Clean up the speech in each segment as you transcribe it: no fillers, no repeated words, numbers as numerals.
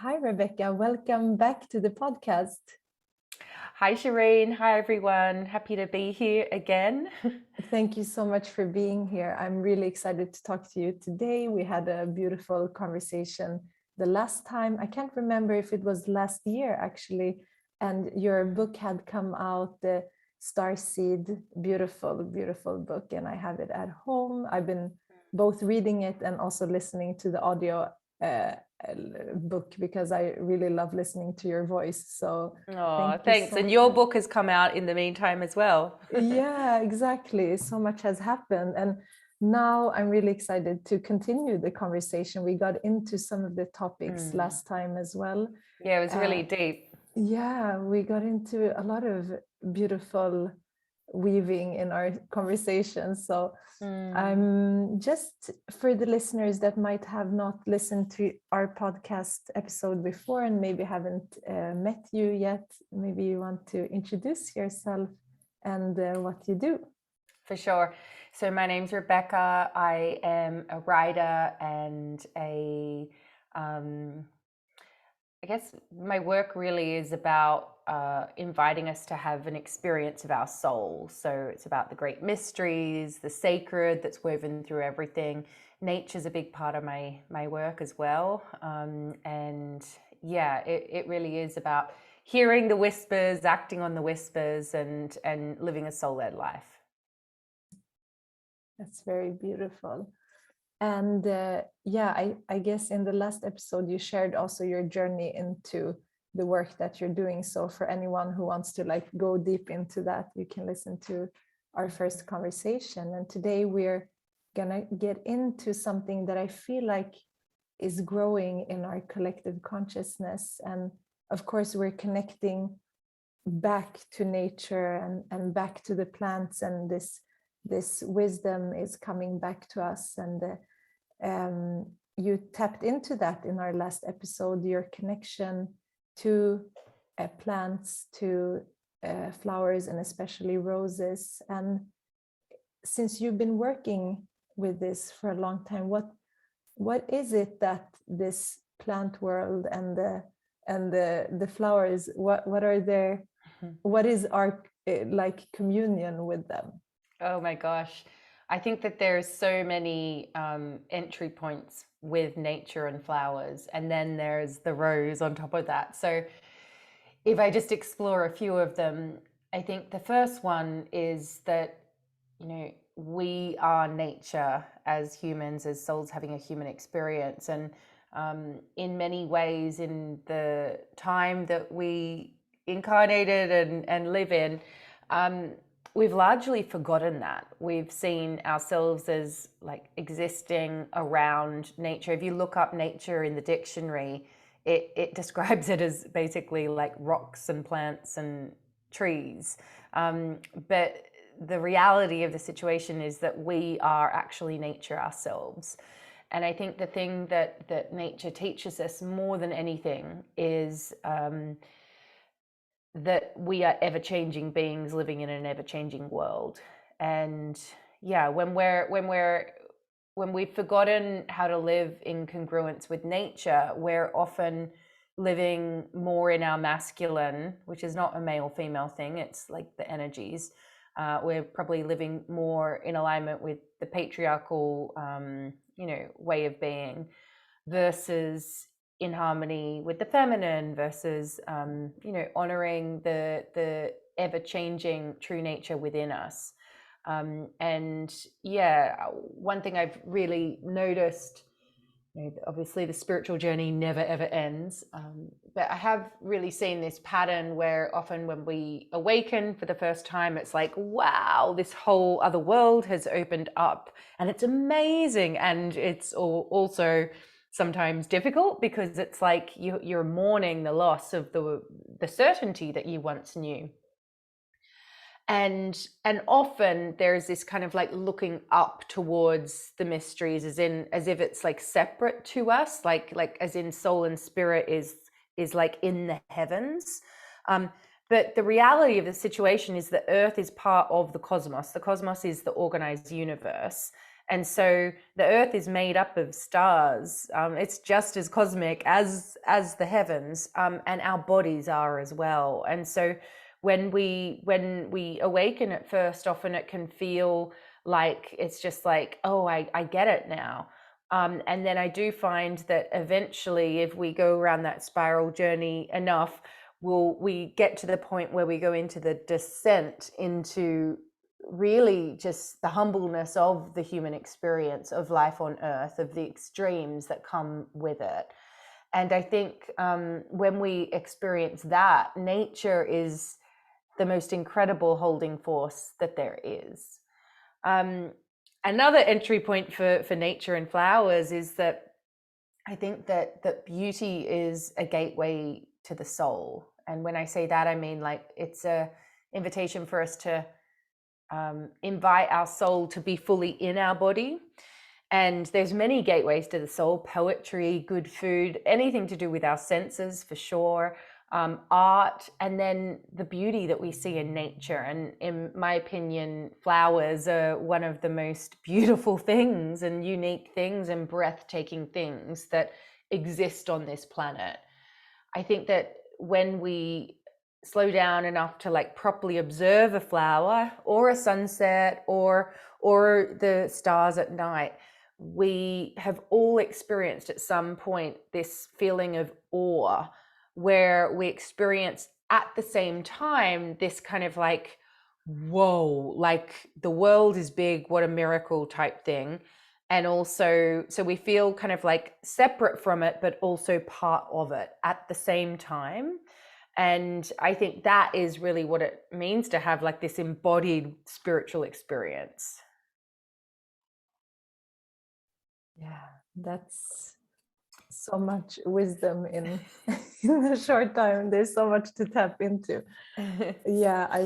Hi, Rebecca. Welcome back to the podcast. Hi, Shireen. Hi, everyone. Happy to be here again. Thank you so much for being here. I'm really excited to talk to you today. We had a beautiful conversation the last time. I can't remember if it was last year, actually. And your book had come out, the Starseed, beautiful, beautiful book. And I have it at home. I've been both reading it and also listening to the audio uh, book because I really love listening to your voice. So Oh, thank you thanks. so And your much. book has come out in the meantime as well. Yeah, exactly. So much has happened. And now I'm really excited to continue the conversation. We got into some of the topics last time as well. Yeah, it was Uh, really deep. yeah, we got into a lot of beautiful weaving in our conversation. So I'm just for the listeners that might have not listened to our podcast episode before and maybe haven't met you yet, maybe you want to introduce yourself and what you do. For sure. So my name's Rebecca. I am a writer and I guess my work really is about inviting us to have an experience of our soul. So it's about the great mysteries, the sacred that's woven through everything. Nature's a big part of my work as well. And yeah, it really is about hearing the whispers, acting on the whispers, and living a soul-led life. That's very beautiful. And yeah, I guess in the last episode, you shared also your journey into the work that you're doing. So for anyone who wants to like go deep into that, you can listen to our first conversation. And today we're gonna get into something that I feel like is growing in our collective consciousness. And of course, we're connecting back to nature and back to the plants, and this wisdom is coming back to us. And you tapped into that in our last episode, your connection to plants, to flowers, and especially roses. And since you've been working with this for a long time, what is it that this plant world and the flowers, what are their, what is our like communion with them? Oh my gosh. I think that there's so many entry points with nature and flowers, and then there's the rose on top of that. So if I just explore a few of them, I think the first one is that, we are nature as humans, as souls having a human experience. And in many ways, in the time that we incarnated and live in, we've largely forgotten that. We've seen ourselves as like existing around nature. If you look up nature in the dictionary, it describes it as basically like rocks and plants and trees. But the reality of the situation is that we are actually nature ourselves. And I think the thing that nature teaches us more than anything is that we are ever-changing beings living in an ever-changing world. And yeah, when we've forgotten how to live in congruence with nature, we're often living more in our masculine, which is not a male-female thing, it's like the energies. We're probably living more in alignment with the patriarchal, way of being, versus in harmony with the feminine, versus, honoring the ever-changing true nature within us. And yeah, one thing I've really noticed, obviously the spiritual journey never ever ends, but I have really seen this pattern where often when we awaken for the first time, it's like, wow, this whole other world has opened up, and it's amazing. And it's also sometimes difficult because it's like you're mourning the loss of the certainty that you once knew. And often there's this kind of like looking up towards the mysteries, as if it's like separate to us, like as in soul and spirit is like in the heavens. But the reality of the situation is that Earth is part of the cosmos. The cosmos is the organized universe, And so the earth is made up of stars. It's just as cosmic as the heavens, and our bodies are as well. And so when we awaken at first, often it can feel like it's just like, oh, I get it now. And then I do find that eventually, if we go around that spiral journey enough, we get to the point where we go into the descent into really just the humbleness of the human experience of life on earth, of the extremes that come with it. And I think when we experience that, nature is the most incredible holding force that there is. Another entry point for nature and flowers is that I think that beauty is a gateway to the soul. And when I say that, I mean like it's a invitation for us to invite our soul to be fully in our body. And there's many gateways to the soul: poetry, good food, anything to do with our senses for sure, art, and then the beauty that we see in nature. And in my opinion, flowers are one of the most beautiful things and unique things and breathtaking things that exist on this planet. I think that when we slow down enough to like properly observe a flower or a sunset or the stars at night, we have all experienced at some point this feeling of awe, where we experience at the same time this kind of like, whoa, like the world is big, what a miracle type thing. And also, so we feel kind of like separate from it, but also part of it at the same time. And I think that is really what it means to have like this embodied spiritual experience. Yeah, that's so much wisdom in in a short time. There's so much to tap into. Yeah, I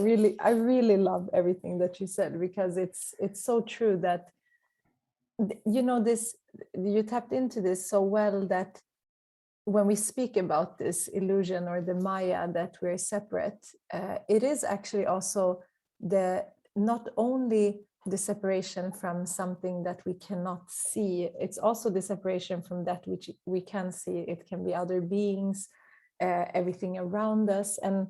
really love everything that you said, because it's so true that you know, this, you tapped into this so well, that when we speak about this illusion or the Maya, that we're separate, it is actually also the not only the separation from something that we cannot see, it's also the separation from that which we can see. It can be other beings, everything around us. And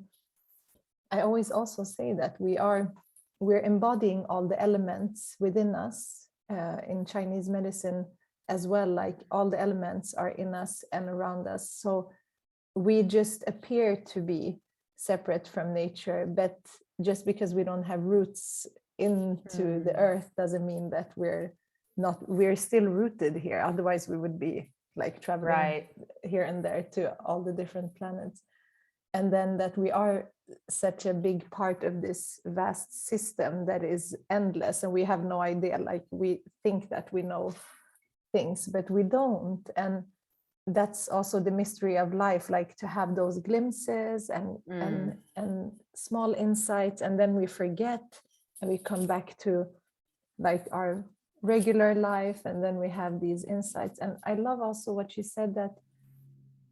I always also say that we're embodying all the elements within us. In Chinese medicine as well, like all the elements are in us and around us. So we just appear to be separate from nature, but just because we don't have roots into the earth doesn't mean that we're still rooted here. Otherwise we would be like traveling here and there to all the different planets. And then that we are such a big part of this vast system that is endless, and we have no idea. Like we think that we know things, but we don't. And that's also the mystery of life, like to have those glimpses and small insights, and then we forget and we come back to like our regular life, and then we have these insights. And I love also what you said, that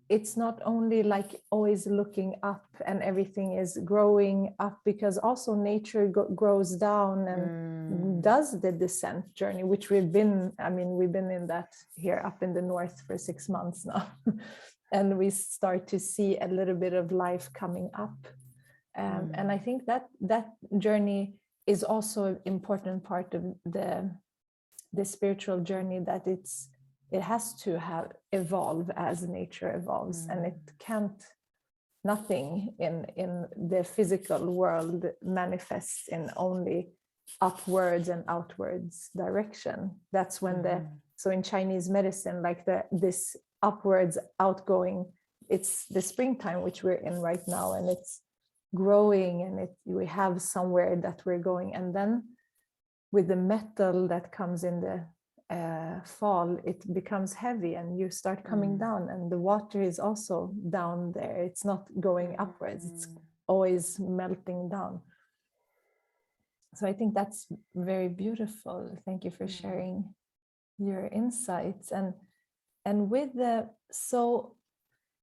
it's not only like always looking up and everything is growing up, because also nature grows down and does the descent journey, which we've been in that here up in the north for 6 months now. And we start to see a little bit of life coming up. And I think that journey is also an important part of the spiritual journey, that it has to have evolve as nature evolves, and it can't, nothing in the physical world manifests in only upwards and outwards direction. That's when so in Chinese medicine, like this upwards outgoing, it's the springtime which we're in right now, and it's growing, and we have somewhere that we're going. And then with the metal that comes in the fall, it becomes heavy and you start coming down, and the water is also down there. It's not going upwards, it's always melting down. So I think that's very beautiful. Thank you for sharing your insights. And with so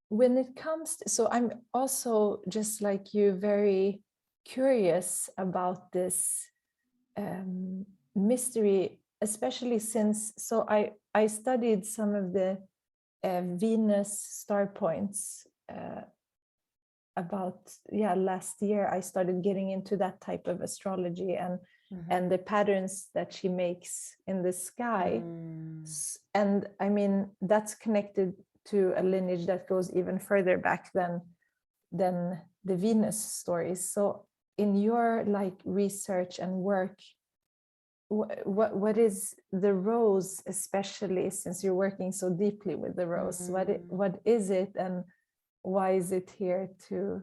when it comes to, so I'm also just like you, very curious about this mystery especially since, so I studied some of the Venus star points about last year. I started getting into that type of astrology and the patterns that she makes in the sky. And I mean, that's connected to a lineage that goes even further back than the Venus stories. So in your like research and work, what is the rose, especially since you're working so deeply with the rose? What is it, and why is it here to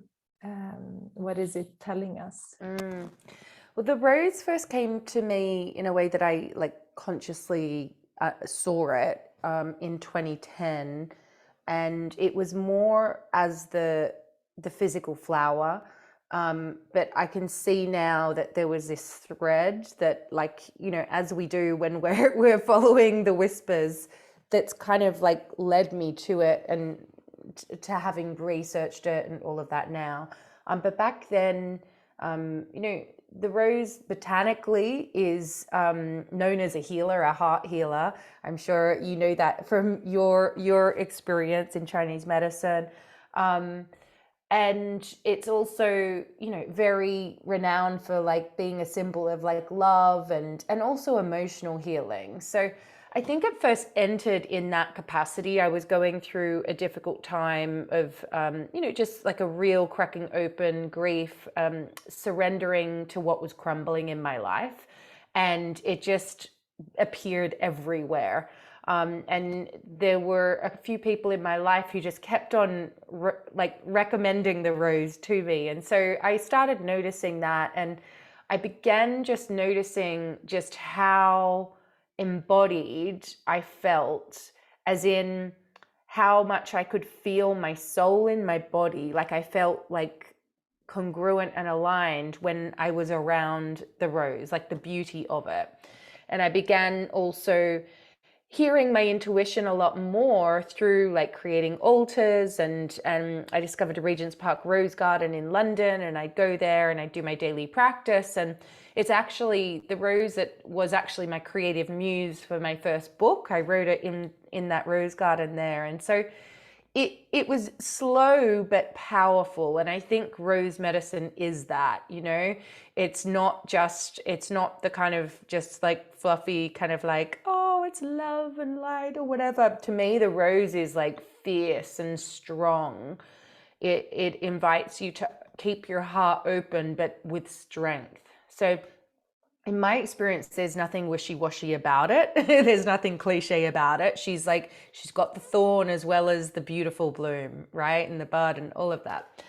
what is it telling us? Well, the rose first came to me in a way that I like consciously saw it in 2010, and it was more as the physical flower. But I can see now that there was this thread that, like, you know, as we do when we're following the whispers, that's kind of like led me to it and to having researched it and all of that now. But back then, you know, the rose botanically is known as a healer, a heart healer. I'm sure you know that from your experience in Chinese medicine. And it's also, you know, very renowned for like being a symbol of like love and also emotional healing. So I think it first entered in that capacity. I was going through a difficult time of, you know, just like a real cracking open grief, surrendering to what was crumbling in my life. And it just appeared everywhere. And there were a few people in my life who just kept on recommending the rose to me. And so I started noticing that, and I began just noticing just how embodied I felt, as in how much I could feel my soul in my body. Like I felt like congruent and aligned when I was around the rose, like the beauty of it. And I began also hearing my intuition a lot more through like creating altars, and I discovered a Regent's Park Rose Garden in London, and I'd go there and I'd do my daily practice. And it's actually the rose that was actually my creative muse for my first book. I wrote it in that rose garden there. And so it was slow but powerful. And I think rose medicine is that, you know, it's not the kind of just like fluffy kind of like, oh, it's love and light or whatever. To me, the rose is like fierce and strong. It invites you to keep your heart open, but with strength. So in my experience, there's nothing wishy-washy about it. There's nothing cliche about it. She's got the thorn as well as the beautiful bloom, right? And the bud and all of that.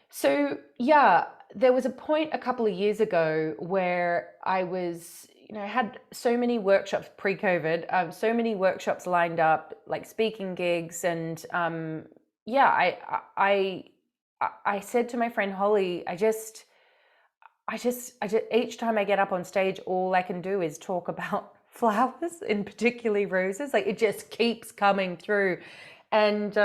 So yeah, there was a point a couple of years ago where I was, you know, I had so many workshops pre-COVID, so many workshops lined up, like speaking gigs. And yeah, I said to my friend Holly, I just each time I get up on stage, all I can do is talk about flowers, and particularly roses. Like it just keeps coming through. And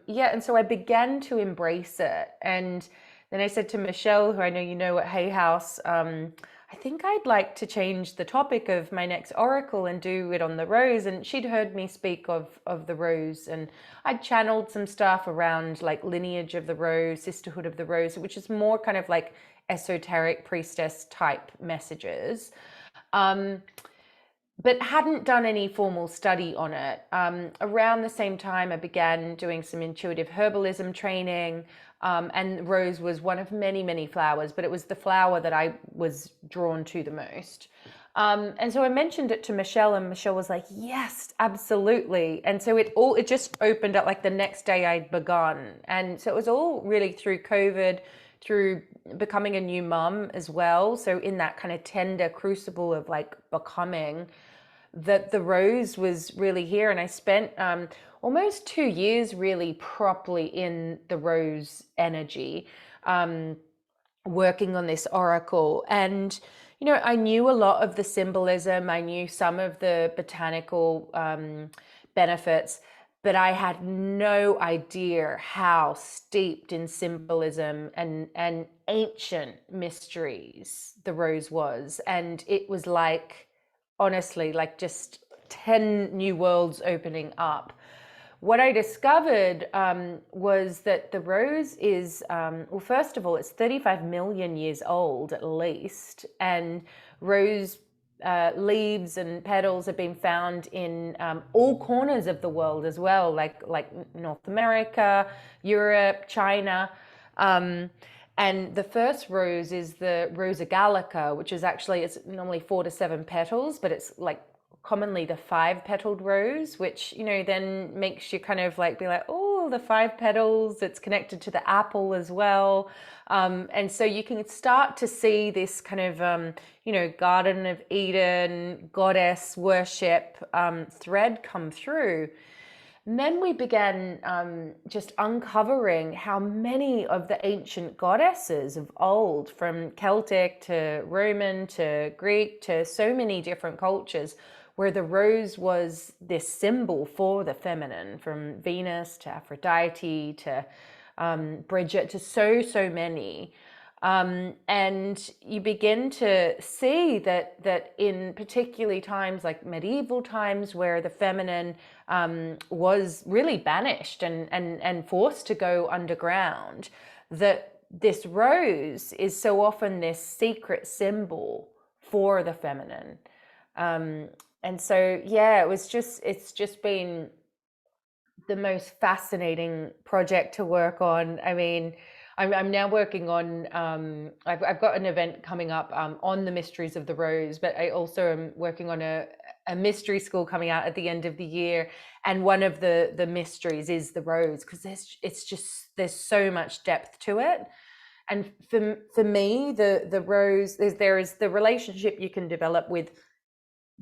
yeah, and so I began to embrace it. And then I said to Michelle, who I know you know at Hay House, I think I'd like to change the topic of my next oracle and do it on the rose. And she'd heard me speak of the rose, and I'd channeled some stuff around like lineage of the rose, sisterhood of the rose, which is more kind of like esoteric priestess type messages, but hadn't done any formal study on it. Around the same time, I began doing some intuitive herbalism training, and rose was one of many, many flowers, but it was the flower that I was drawn to the most. And so I mentioned it to Michelle, and Michelle was like, yes, absolutely. And so it just opened up like the next day I'd begun. And so it was all really through COVID, through becoming a new mum as well. So in that kind of tender crucible of like becoming, that the rose was really here. And I spent almost 2 years really properly in the rose energy, working on this oracle. And, you know, I knew a lot of the symbolism. I knew some of the botanical benefits, but I had no idea how steeped in symbolism and ancient mysteries the rose was. And it was like honestly, like just 10 new worlds opening up. What I discovered was that the rose is, well, first of all, it's 35 million years old at least, and rose leaves and petals have been found in all corners of the world as well, like North America, Europe, China. And the first rose is the Rosa gallica, which is actually, it's normally 4 to 7 petals, but it's like commonly the 5-petaled rose, which, you know, then makes you kind of like be like, oh, the 5 petals, it's connected to the apple as well. And so you can start to see this kind of, you know, Garden of Eden, goddess worship thread come through. And then we began just uncovering how many of the ancient goddesses of old, from Celtic to Roman to Greek to so many different cultures, where the rose was this symbol for the feminine, from Venus to Aphrodite to Bridget to so many. And you begin to see that in particularly times like medieval times, where the feminine was really banished and forced to go underground, that this rose is so often this secret symbol for the feminine. And so, yeah, it's just been the most fascinating project to work on. I mean, I'm now working on, I've got an event coming up on the mysteries of the rose, but I also am working on a mystery school coming out at the end of the year. And one of the mysteries is the rose, because there's so much depth to it. And for me, the rose, there is the relationship you can develop with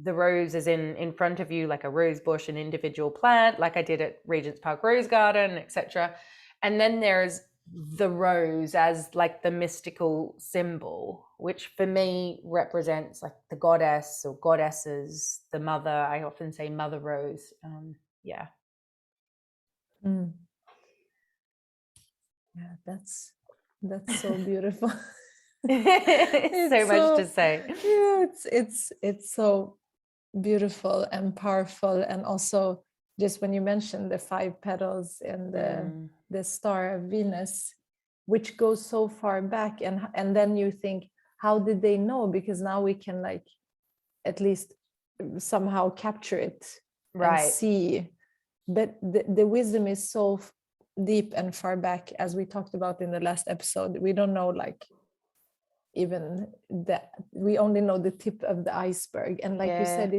the rose is in front of you, like a rose bush, an individual plant, like I did at Regent's Park Rose Garden, etc. And then there's the rose as like the mystical symbol, which for me represents like the goddess or goddesses, the mother. I often say Mother Rose. Yeah. Yeah, that's so beautiful. It's so much to say. Yeah, it's so beautiful and powerful. And also, just when you mentioned the 5 petals and the star of Venus, which goes so far back, and then you think, how did they know? Because now we can like at least somehow capture it and see. But the wisdom is so deep and far back, as we talked about in the last episode. We don't know like even that, we only know the tip of the iceberg. And like you said,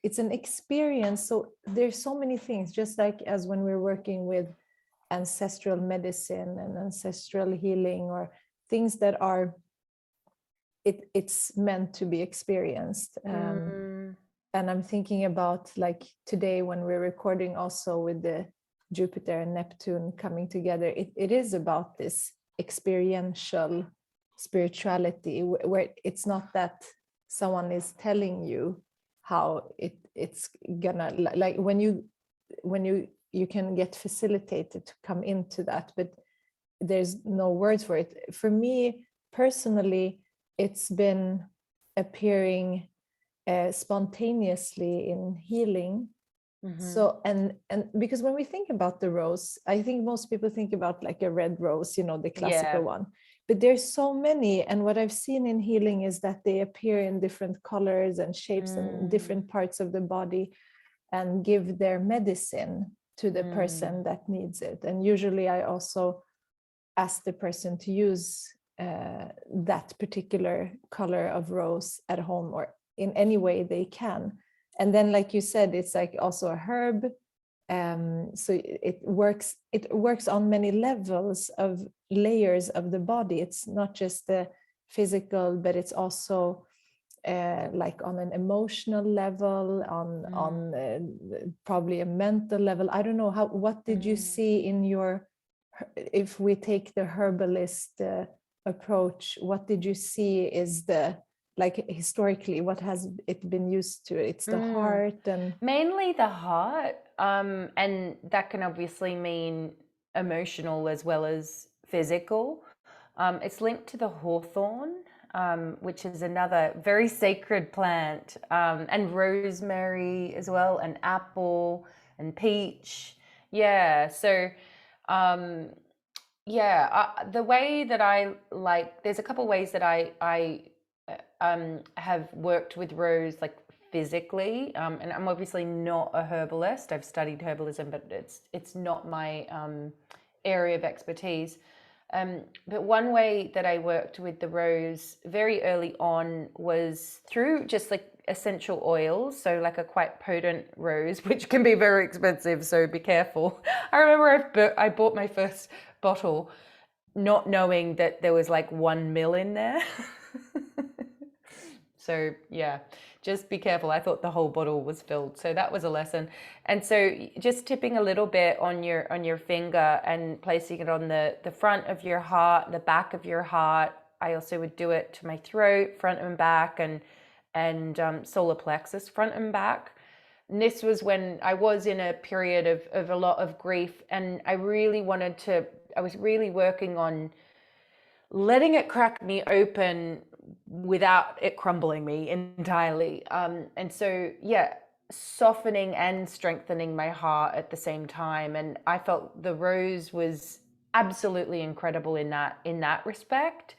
it's an experience. So there's so many things, just like as when we're working with ancestral medicine and ancestral healing, or things that are it's meant to be experienced. And I'm thinking about like today when we're recording, also with the Jupiter and Neptune coming together, it is about this experiential spirituality, where it's not that someone is telling you how it's gonna, like when you can get facilitated to come into that, but there's no words for it. For me personally, it's been appearing spontaneously in healing. So and because when we think about the rose, I think most people think about like a red rose, you know, the classical one, but there's so many. And what I've seen in healing is that they appear in different colors and shapes and different parts of the body, and give their medicine to the person that needs it. And usually I also ask the person to use that particular color of rose at home or in any way they can. And then, like you said, it's like also a herb. So it works on many levels of layers of the body. It's not just the physical, but it's also like on an emotional level, on probably a mental level. I don't know what did you see in your, if we take the herbalist approach, what did you see is the, like historically, what has it been used to? It's the heart, and mainly the heart, and that can obviously mean emotional as well as physical. It's linked to the hawthorn, which is another very sacred plant, and rosemary as well, and apple and peach. Yeah, so the way that I like, there's a couple ways that I have worked with rose, like physically, and I'm obviously not a herbalist. I've studied herbalism, but it's not my area of expertise. But one way that I worked with the rose very early on was through just like essential oils. So like a quite potent rose, which can be very expensive, so be careful. I remember I bought my first bottle not knowing that there was like 1 ml in there. So yeah, just be careful. I thought the whole bottle was filled. So that was a lesson. And so just tipping a little bit on your finger and placing it on the front of your heart, the back of your heart. I also would do it to my throat, front and back, and solar plexus, front and back. And this was when I was in a period of a lot of grief, and I was really working on letting it crack me open without it crumbling me entirely. And so, yeah, softening and strengthening my heart at the same time. And I felt the rose was absolutely incredible in that respect.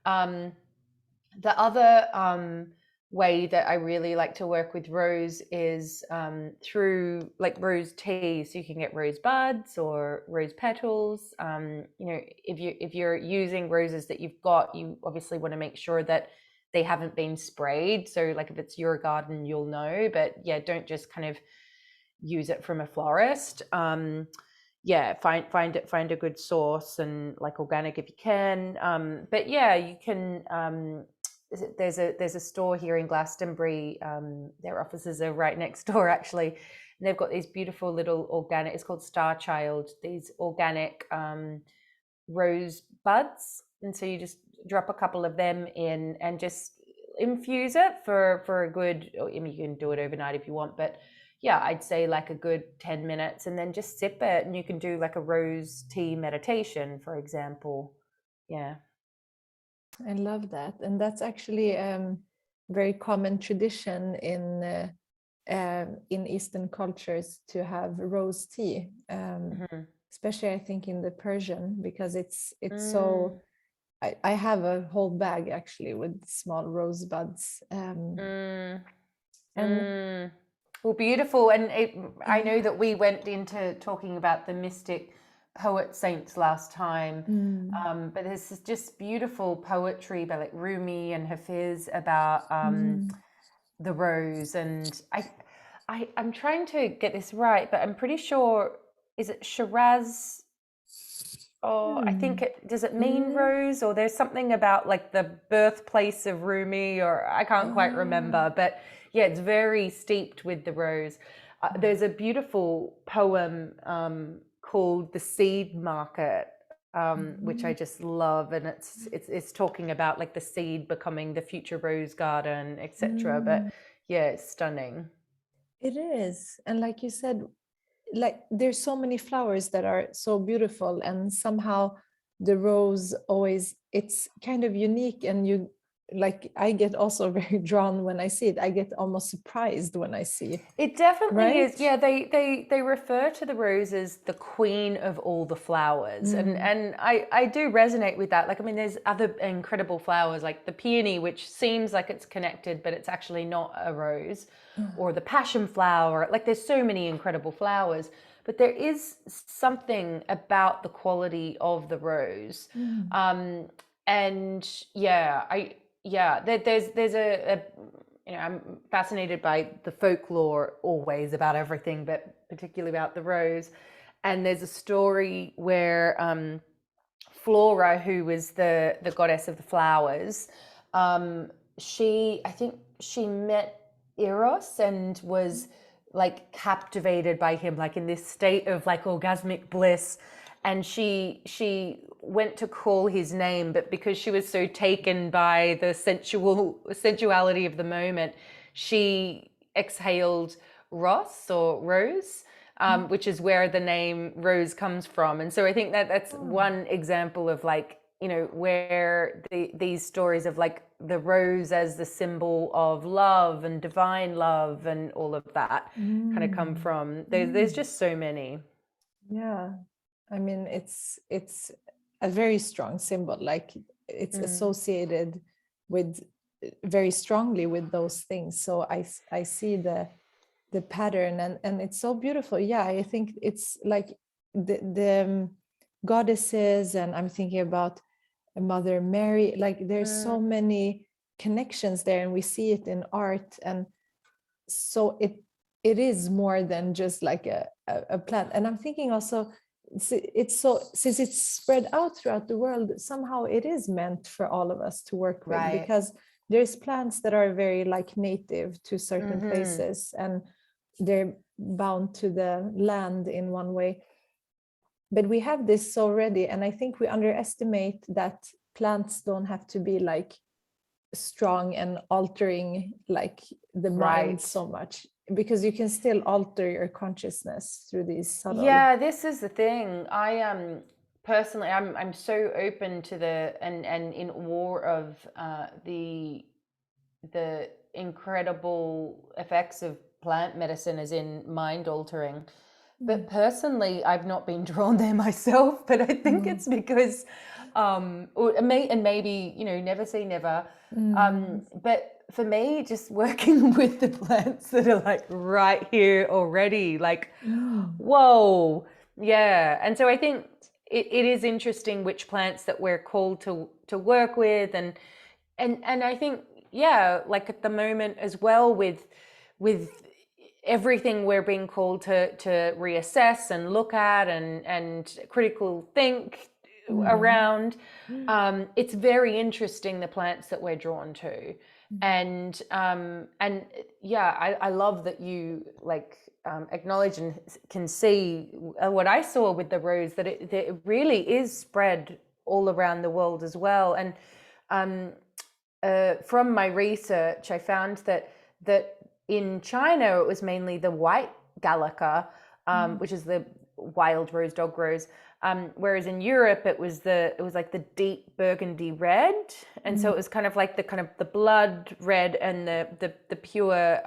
The other way that I really like to work with rose is through like rose tea. So you can get rose buds or rose petals. If you're using roses that you've got, you obviously want to make sure that they haven't been sprayed. So like if it's your garden, you'll know, but yeah, don't just kind of use it from a florist. Find a good source, and like organic if you can. But yeah, you can there's a store here in Glastonbury. Their offices are right next door actually, and they've got these beautiful little organic, it's called Star Child, these organic rose buds. And so you just drop a couple of them in and just infuse it for a good, I mean, you can do it overnight if you want, but yeah, I'd say like a good 10 minutes, and then just sip it, and you can do like a rose tea meditation, for example. Yeah. I love that. And that's actually very common tradition in Eastern cultures to have rose tea, especially I think in the Persian, because it's so. I have a whole bag actually with small rose buds. Well, beautiful. And I know that we went into talking about the mystic poet saints last time, but there's just beautiful poetry by like Rumi and Hafiz about the rose. And I'm trying to get this right, but I'm pretty sure, is it Shiraz? Oh, I think does it mean rose, or there's something about like the birthplace of Rumi, or I can't quite remember, but yeah, it's very steeped with the rose. There's a beautiful poem called The Seed Market, which I just love, and it's talking about like the seed becoming the future rose garden, etc. But yeah, it's stunning. It is. And like you said, like there's so many flowers that are so beautiful, and somehow the rose always, it's kind of unique, and you like, I get also very drawn when I see it. I get almost surprised when I see it. It definitely Right? is. Yeah, they refer to the rose as the queen of all the flowers. And I do resonate with that. Like, I mean, there's other incredible flowers like the peony, which seems like it's connected, but it's actually not a rose, or the passion flower. Like, there's so many incredible flowers, but there is something about the quality of the rose. And yeah, there's a I'm fascinated by the folklore always about everything, but particularly about the rose. And there's a story where Flora, who was the goddess of the flowers, I think she met Eros and was like captivated by him, like in this state of like orgasmic bliss. And she went to call his name, but because she was so taken by the sensuality of the moment, she exhaled Ross or Rose, which is where the name Rose comes from. And so I think that that's one example of like you know, where these stories of like the rose as the symbol of love and divine love and all of that kind of come from. There's just so many. Yeah, I mean, it's a very strong symbol. Like it's associated with very strongly with those things. So I see the pattern, and it's so beautiful. Yeah, I think it's like the goddesses, and I'm thinking about Mother Mary. Like there's so many connections there, and we see it in art. And so it is more than just like a plant. And I'm thinking also, it's so, since it's spread out throughout the world, somehow it is meant for all of us to work with, Right. because there's plants that are very like native to certain places, and they're bound to the land in one way. But we have this already, and I think we underestimate that plants don't have to be like strong and altering like the mind so much, because you can still alter your consciousness through these subtle. Yeah, this is the thing. I personally, I'm so open to the and in awe of the incredible effects of plant medicine as in mind altering. But personally, I've not been drawn there myself. But I think it's because, and maybe, you know, never say never. But for me, just working with the plants that are like right here already, like, whoa, yeah. And so I think it is interesting which plants that we're called to work with, and I think, yeah, like at the moment as well with everything we're being called to reassess and look at and critical think around, it's very interesting, the plants that we're drawn to. And yeah, I love that you like acknowledge and can see what I saw with the rose, that it really is spread all around the world as well. And from my research, I found that in China it was mainly the white Gallica, which is the wild rose, dog rose, whereas in Europe it was like the deep burgundy red, and so it was kind of like the blood red and the pure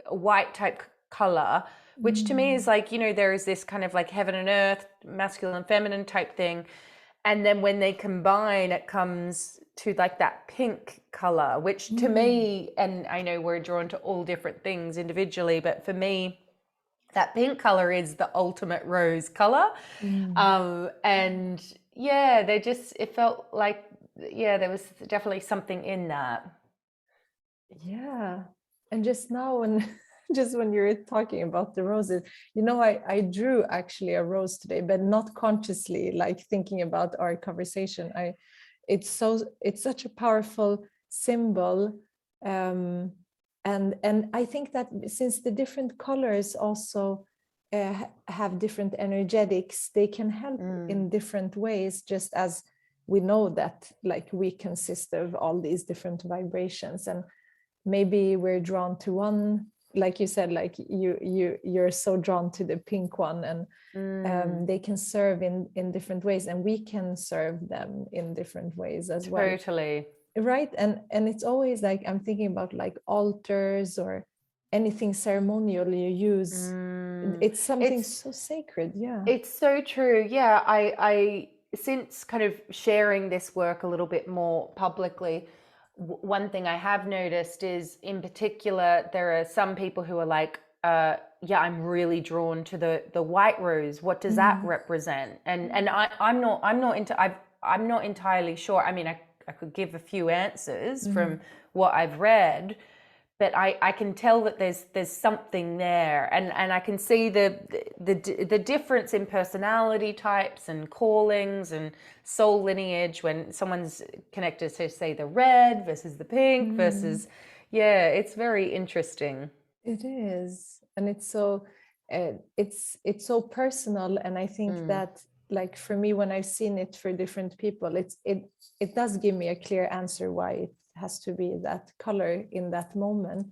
white type color, which to me is like, you know, there is this kind of like heaven and earth, masculine and feminine type thing. And then when they combine, it comes to like that pink color, which to me, and I know we're drawn to all different things individually, but for me, that pink color is the ultimate rose color. And yeah, it felt like, yeah, there was definitely something in that. Yeah. And just now, when just when you're talking about the roses, you know, I drew actually a rose today, but not consciously, like thinking about our conversation. It's such a powerful symbol. And I think that since the different colors also have different energetics, they can help in different ways, just as we know that like we consist of all these different vibrations. And maybe we're drawn to one, like you said, like you're so drawn to the pink one, and they can serve in different ways, and we can serve them in different ways as well. Totally. Right. And it's always like, I'm thinking about like altars or anything ceremonial you use. It's something so sacred. Yeah. It's so true. Yeah. I since kind of sharing this work a little bit more publicly, one thing I have noticed is, in particular, there are some people who are like, yeah, I'm really drawn to the white rose. What does that represent? And I'm not entirely sure. I mean, I could give a few answers from what I've read, but I can tell that there's something there, and I can see the difference in personality types and callings and soul lineage when someone's connected to, say, the red versus the pink versus, yeah, it's very interesting. It is, and it's so it's so personal, and I think that, like, for me, when I've seen it for different people, it does give me a clear answer why it has to be that color in that moment.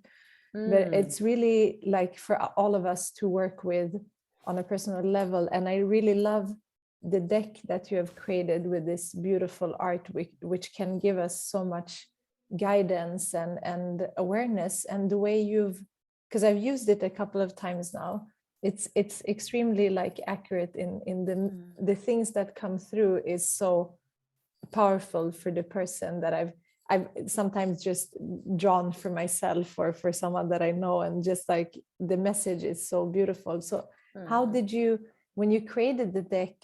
But it's really like for all of us to work with on a personal level. And I really love the deck that you have created with this beautiful art, which can give us so much guidance and awareness, and the way you've, because I've used it a couple of times now, it's extremely like accurate in the things that come through is so powerful for the person that I've sometimes just drawn for myself or for someone that I know, and just like the message is so beautiful. So how did you, when you created the deck,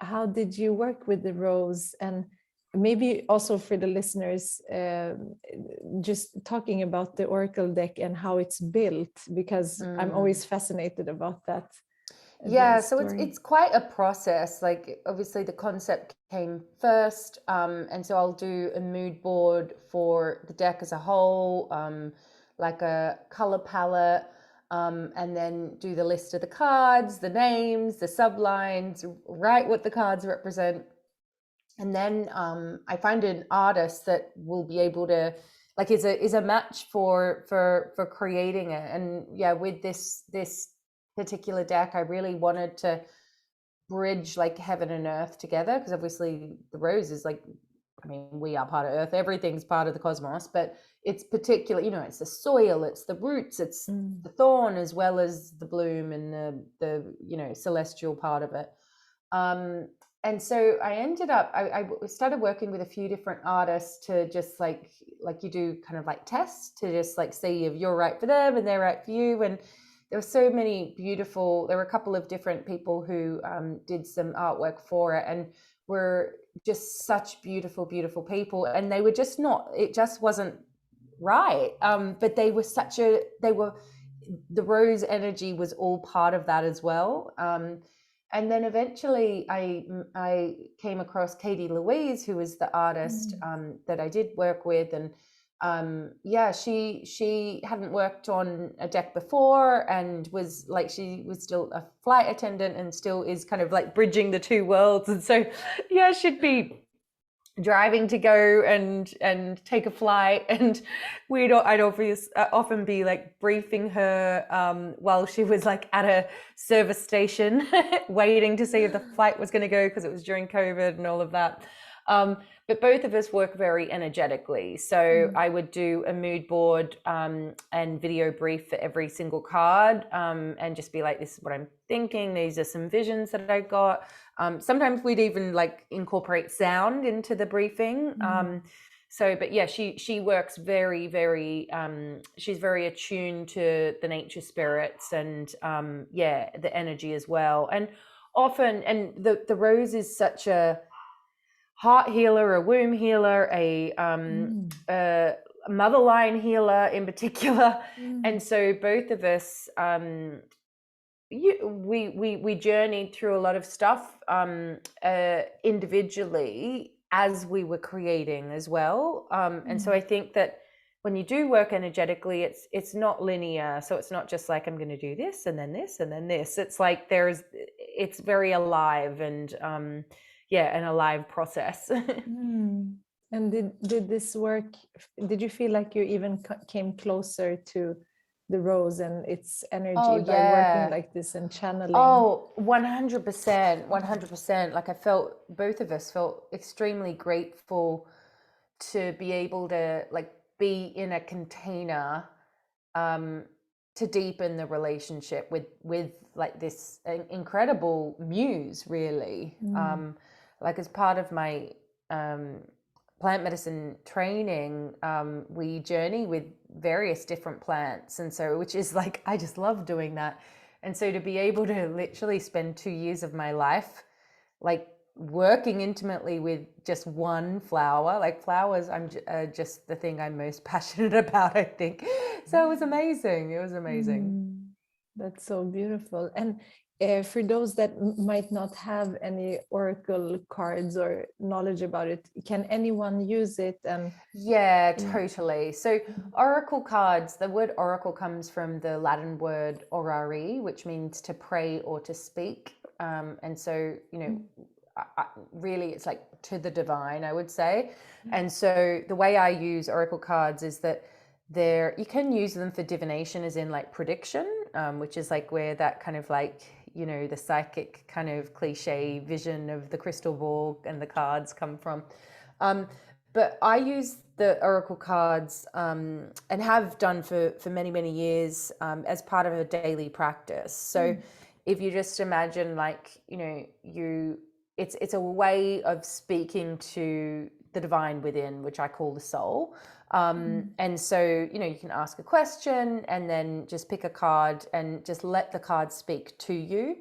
how did you work with the rose? And maybe also for the listeners, just talking about the oracle deck and how it's built, because I'm always fascinated about that. Yeah, so it's quite a process. Like obviously the concept came first, and so I'll do a mood board for the deck as a whole, like a color palette, and then do the list of the cards, the names, the sublines, write what the cards represent. And then I find an artist that will be able to, like, is a match for creating it. And yeah, with this particular deck, I really wanted to bridge like heaven and earth together, because obviously the rose is like, I mean, we are part of earth, everything's part of the cosmos, but it's particular, you know, it's the soil, it's the roots, it's the thorn, as well as the bloom and the you know, celestial part of it. And so I ended up, I started working with a few different artists to just like you do kind of like tests to just like see if you're right for them and they're right for you. And there were so many beautiful, there were a couple of different people who did some artwork for it, and were just such beautiful, beautiful people. And they were just not, it just wasn't right. But they were the rose energy was all part of that as well. And then eventually I came across Katie Louise, who was the artist that I did work with. And yeah, she hadn't worked on a deck before, and was like, she was still a flight attendant and still is kind of like bridging the two worlds. And so yeah, she'd be driving to go and take a flight, and I'd often be like briefing her while she was like at a service station waiting to see if the flight was going to go, because it was during COVID and all of that. But both of us work very energetically. So I would do a mood board and video brief for every single card, and just be like, this is what I'm thinking. These are some visions that I got. Sometimes we'd even like incorporate sound into the briefing. But yeah, she works very, very, she's very attuned to the nature spirits and yeah, the energy as well. And often, and the rose is such a heart healer, a womb healer, a mother line healer in particular. And so both of us, we journeyed through a lot of stuff individually as we were creating as well. And so I think that when you do work energetically, it's not linear. So it's not just like, I'm going to do this and then this and then this. It's like it's very alive and yeah, an alive process. And did this work, did you feel like you even came closer to the rose and its energy by working like this and channeling? Oh, 100%, 100%. Like I felt, both of us felt extremely grateful to be able to like be in a container to deepen the relationship with like this incredible muse, really. Like as part of my plant medicine training, we journey with various different plants, and so, which is like, I just love doing that. And so to be able to literally spend 2 years of my life like working intimately with just one flower, like flowers, I'm just the thing I'm most passionate about, I think. So it was amazing. It was amazing. That's so beautiful. And for those that might not have any oracle cards or knowledge about it, can anyone use it? And yeah, totally. So oracle cards, the word oracle comes from the Latin word orare, which means to pray or to speak. And so, you know, really it's like to the divine, I would say. And so the way I use oracle cards is that you can use them for divination, as in like prediction, which is like where that kind of like, you know, the psychic kind of cliche vision of the crystal ball and the cards come from. But I use the oracle cards and have done for many, many years as part of a daily practice. So if you just imagine, like, you know, it's a way of speaking to the divine within, which I call the soul. And so, you know, you can ask a question and then just pick a card and just let the card speak to you.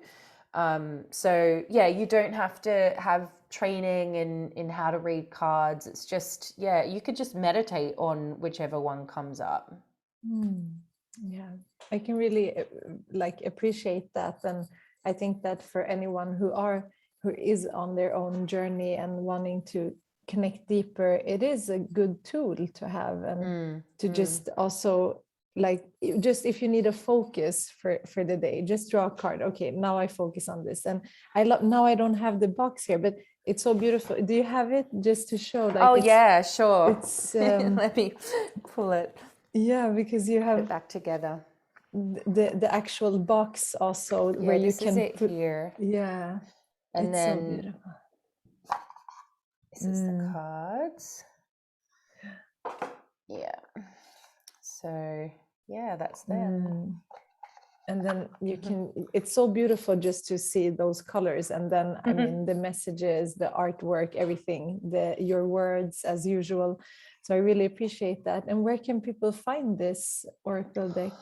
So yeah, you don't have to have training in how to read cards. It's just, yeah, you could just meditate on whichever one comes up. Yeah, I can really like appreciate that. And I think that for anyone who is on their own journey and wanting to connect deeper, it is a good tool to have, and to just also, like, just if you need a focus for the day, just draw a card. Okay, now I focus on this. And I love, now I don't have the box here, but it's so beautiful. Do you have it just to show? Like, oh yeah, sure. It's let me pull it. Yeah, because you Put have it back together. The actual box also, Yeah, where you this can is it put here. Yeah, And it's then so beautiful. This is the cards. Yeah. So yeah, that's them. And then you can, it's so beautiful just to see those colors. And then I mean, the messages, the artwork, everything, your words as usual. So I really appreciate that. And where can people find this oracle deck?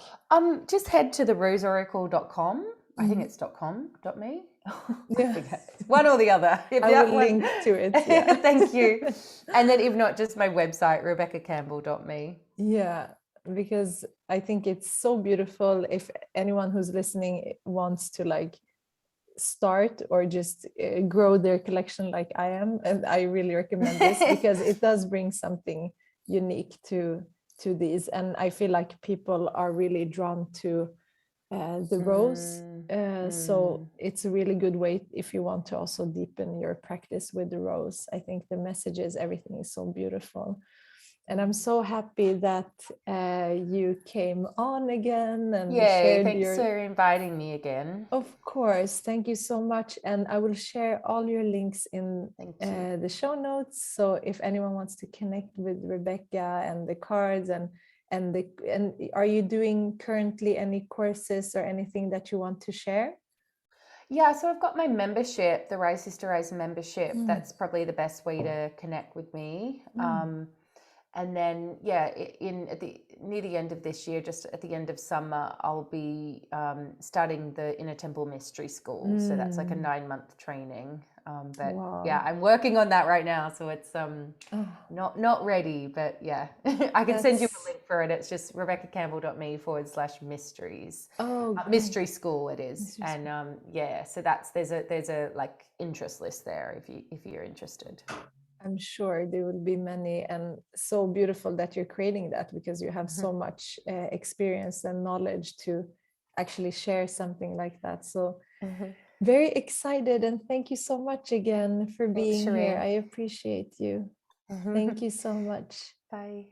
Just head to the roseoracle.com. I think it's .com.me. Yeah. One or the other. I will link to it. Yeah. Thank you. And then if not, just my website, rebeccacampbell.me. Yeah, because I think it's so beautiful. If anyone who's listening wants to like start or just grow their collection like I am, and I really recommend this because it does bring something unique to these. And I feel like people are really drawn to the rose. So it's a really good way if you want to also deepen your practice with the rose. I think the messages, everything is so beautiful. And I'm so happy that you came on again and shared thanks for inviting me again. Of course, thank you so much. And I will share all your links in the show notes. So if anyone wants to connect with Rebecca and the cards and are you doing currently any courses or anything that you want to share? Yeah, so I've got my membership, the Rise Sister Rise membership. That's probably the best way to connect with me. And then, yeah, near the end of this year, just at the end of summer, I'll be starting the Inner Temple Mystery School. So that's like a 9-month training. But yeah, I'm working on that right now. So it's not ready, but yeah, I can send you a link for it. It's just rebeccacampbell.me/mysteries. Mystery School it is. And yeah, so there's a like interest list there if you're interested. I'm sure there will be many, and so beautiful that you're creating that because you have so much experience and knowledge to actually share something like that. So very excited, and thank you so much again for being here. I appreciate you. Thank you so much. Bye.